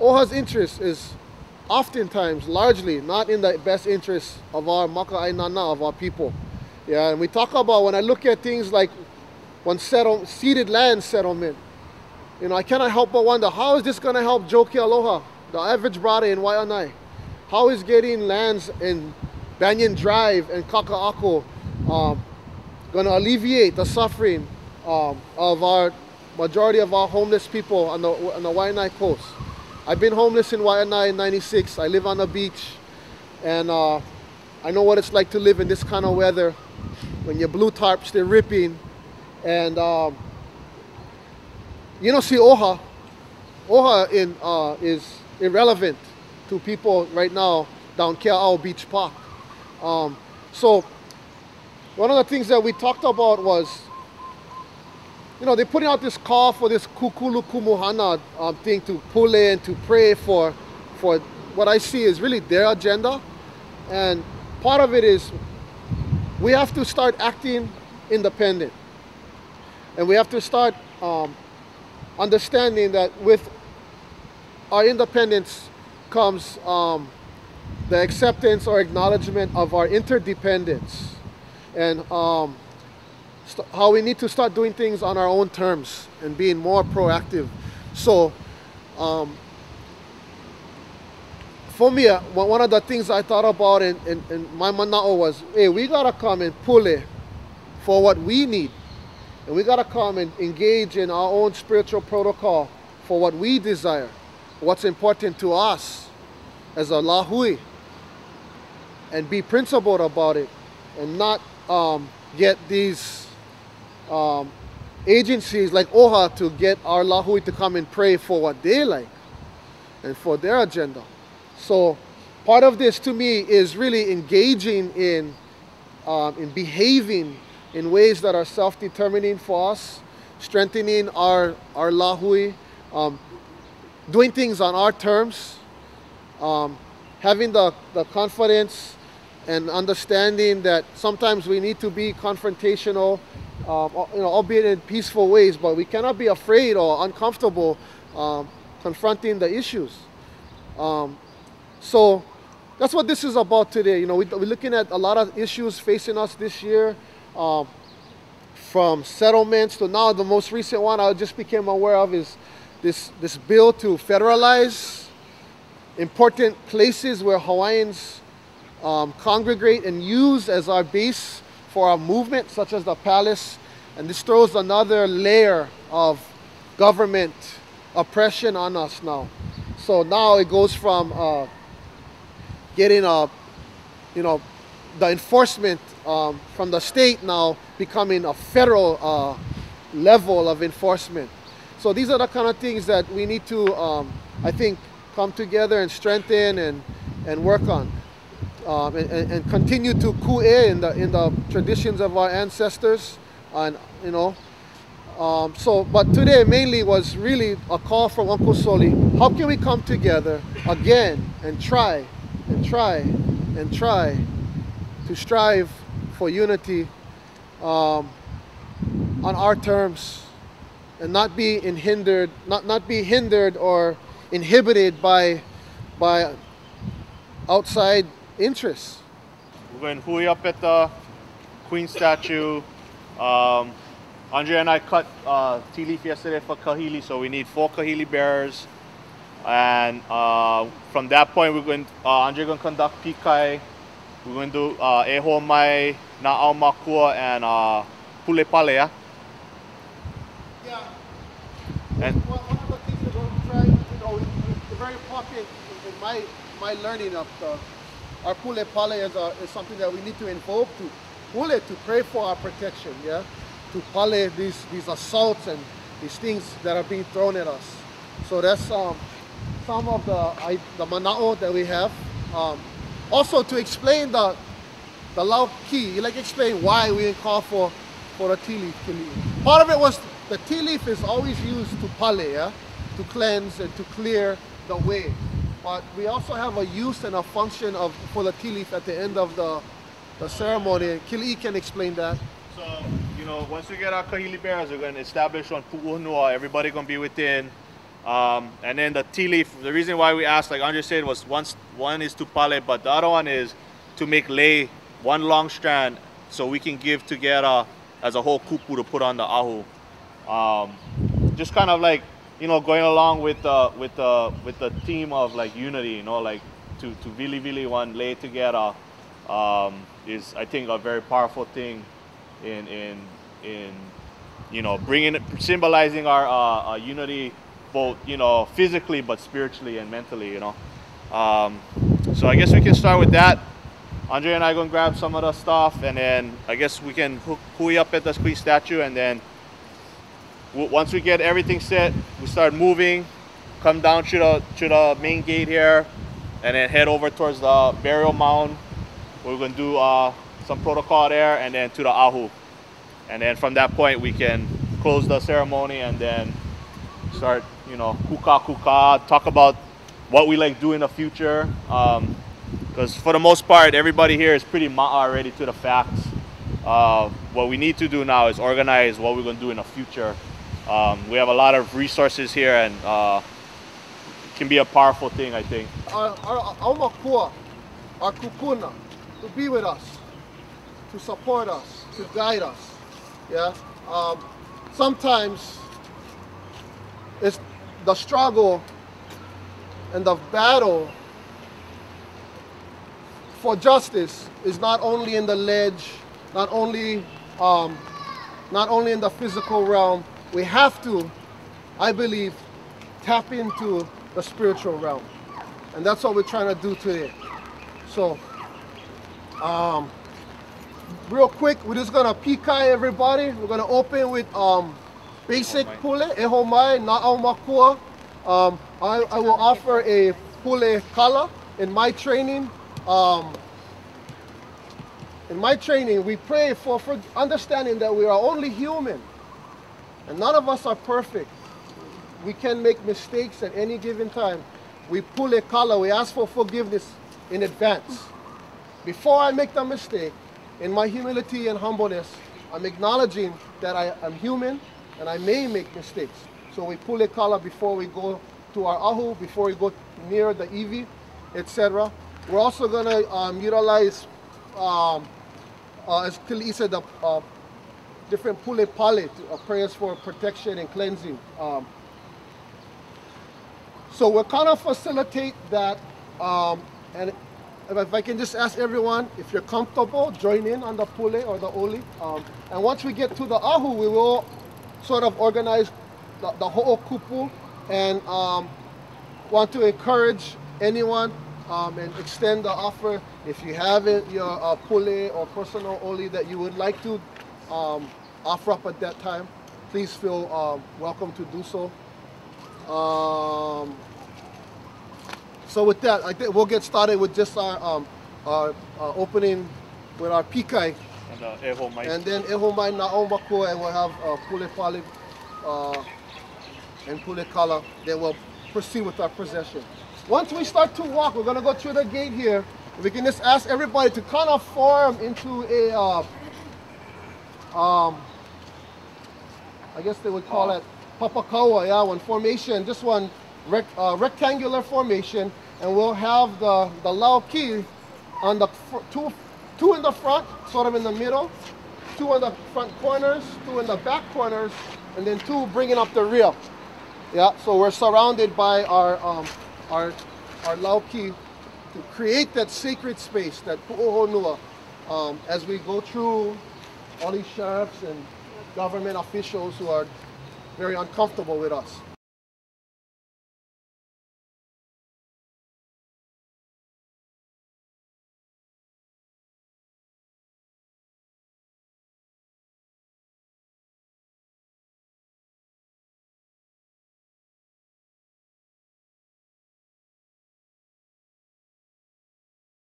Oha's interest is oftentimes, largely, not in the best interest of our maka'ainana, of our people. Yeah, and we talk about, when I look at things like when ceded land settlement, you know, I cannot help but wonder, how is this going to help Joki Aloha, the average brother in Waianae? How is getting lands in Banyan Drive and Kaka'ako going to alleviate the suffering of our majority of our homeless people on the Waianae coast? I've been homeless in Waianae in '96. I live on the beach, and I know what it's like to live in this kind of weather when your blue tarps, they're ripping, and you don't see Oha. Oha is irrelevant to people right now down Kea'au Beach Park. So one of the things that we talked about was, you know, they're putting out this call for this kukulu kumuhana thing to pull in, to pray for what I see is really their agenda. And part of it is we have to start acting independent. And we have to start understanding that with our independence comes the acceptance or acknowledgement of our interdependence, and how we need to start doing things on our own terms and being more proactive. So for me, one of the things I thought about in my mana'o was, hey, we gotta come and pull it for what we need. And we gotta come and engage in our own spiritual protocol for what we desire, what's important to us as a Lahui, and be principled about it, and not get these agencies like Oha to get our Lahui to come and pray for what they like and for their agenda. So part of this to me is really engaging in behaving in ways that are self-determining for us, strengthening our Lahui, doing things on our terms, having the confidence and understanding that sometimes we need to be confrontational, you know, albeit in peaceful ways, but we cannot be afraid or uncomfortable confronting the issues. So that's what this is about today. You know, we're looking at a lot of issues facing us this year, from settlements to now the most recent one I just became aware of is this bill to federalize important places where Hawaiians congregate and use as our base for our movement, such as the palace. And this throws another layer of government oppression on us now. So now it goes from getting you know, the enforcement from the state now becoming a federal level of enforcement. So these are the kind of things that we need to, I think, come together and strengthen and work on, and continue to ku'e in the traditions of our ancestors, and you know. But today mainly was really a call from Uncle Soli. How can we come together again and try to strive for unity on our terms, and not be hindered or inhibited by outside interests. We're going hui up at the Queen statue. Andre and I cut tea leaf yesterday for kahili, so we need 4 kahili bearers. And from that point, we're going. Andre going to conduct pikai. We're going to do eho mai, na'au makua, and pule pale. Yeah. And one of the things that we're trying, you know, very important in my learning of our pule pale is something that we need to invoke to pule, to pray for our protection. Yeah. To pale these assaults and these things that are being thrown at us. So that's some of the mana'o that we have. Also to explain the lau ki, like explain why we call for a tea leaf. Part of it was the tea leaf is always used to pale, yeah? To cleanse and to clear the way. But we also have a use and a function for the tea leaf at the end of the ceremony. Kelii can explain that. So, you know, once we get our kahili bearers, we're going to establish on pu'uhunua. Everybody going to be within And then the tea leaf, the reason why we asked, like Andre said, was one is to pale, but the other one is to make lei, one long strand, so we can give together as a whole kupu to put on the ahu. Just kind of like, you know, going along with the theme of like unity, you know, like to really one lei together is, I think, a very powerful thing in you know, symbolizing our unity, both, you know, physically but spiritually and mentally, you know. So I guess we can start with that. Andre and I are gonna grab some of the stuff, and then I guess we can hui up at the Queen statue, and then once we get everything set, we start moving, come down to the main gate here, and then head over towards the burial mound. We're gonna do some protocol there, and then to the ahu. And then from that point, we can close the ceremony and then start, you know, kukakuka, talk about what we like do in the future. Because for the most part, everybody here is pretty ma'a already to the facts. What we need to do now is organize what we're going to do in the future. We have a lot of resources here, and it can be a powerful thing, I think. Our aumakua, our kupuna, to be with us, to support us, to guide us. Yeah. Sometimes it's the struggle and the battle for justice is not only in the ledge, not only in the physical realm. We have to, I believe, tap into the spiritual realm, and that's what we're trying to do today. So, real quick, we're just gonna pikai everybody. We're gonna open with basic pule, ehomai, na'aumakua. I will offer a pule kala. In my training, we pray for understanding that we are only human, and none of us are perfect. We can make mistakes at any given time. We pule kala, we ask for forgiveness in advance. Before I make the mistake, in my humility and humbleness, I'm acknowledging that I am human and I may make mistakes. So we pule kala before we go to our ahu, before we go near the iwi, etc. We're also going to utilize, as Kelii said, the different pule pale, prayers for protection and cleansing. So we'll kind of facilitate that, and if I can just ask everyone, if you're comfortable, join in on the pule or the oli. And once we get to the ahu, we will sort of organize the ho'okupu, and want to encourage anyone and extend the offer. If you have your pule or personal oli that you would like to offer up at that time, please feel welcome to do so. So with that, I think we'll get started with just our opening with our pikai. And then ehomai na'aumakua, and we'll have pule pale and pule kala. Then we'll proceed with our procession. Once we start to walk, we're going to go through the gate here. We can just ask everybody to kind of form into a, I guess they would call it papakawa, yeah, one formation, just one rectangular formation, and we'll have the lauki on the two in the front, sort of in the middle, two in the front corners, two in the back corners, and then two bringing up the rear. Yeah, so we're surrounded by our lauki to create that sacred space, that pu'ohonua, as we go through all these sheriffs and government officials who are very uncomfortable with us.